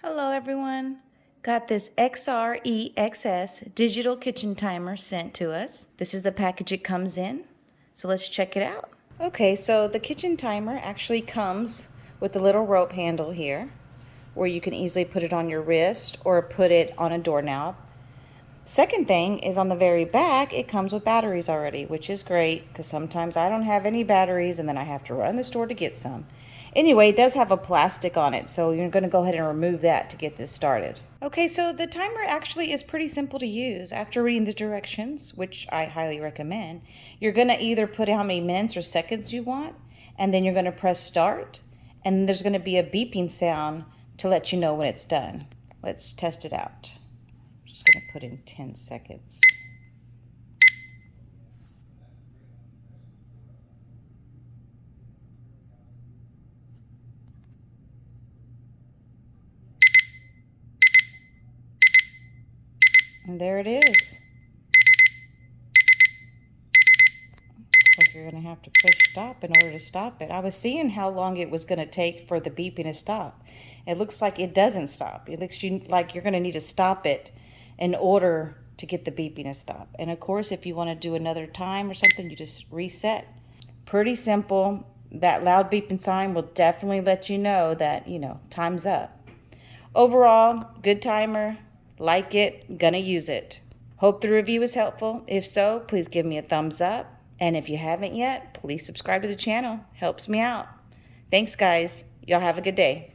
Hello everyone. Got this XREXS digital kitchen timer sent to us. This is the package it comes in. So let's check it out. Okay, so the kitchen timer actually comes with a little rope handle here where you can easily put it on your wrist or put it on a doorknob. Second thing is on the very back, it comes with batteries already, which is great because sometimes I don't have any batteries and then I have to run to the store to get some. Anyway, it does have a plastic on it, so you're going to go ahead and remove that to get this started. Okay, so the timer actually is pretty simple to use. After reading the directions, which I highly recommend, you're going to either put how many minutes or seconds you want, and then you're going to press start, and there's going to be a beeping sound to let you know when it's done. Let's test it out. Just going to put in 10 seconds. And there it is. Looks like you're going to have to push stop in order to stop it. I was seeing how long it was going to take for the beeping to stop. It looks like it doesn't stop. It looks like you're going to need to stop it in order to get the beeping to stop. And of course, if you want to do another time or something, you just reset. Pretty simple. That loud beeping sign will definitely let you know that, time's up. Overall, good timer. Like it. Gonna use it. Hope the review was helpful. If so, please give me a thumbs up. And if you haven't yet, please subscribe to the channel. Helps me out. Thanks, guys. Y'all have a good day.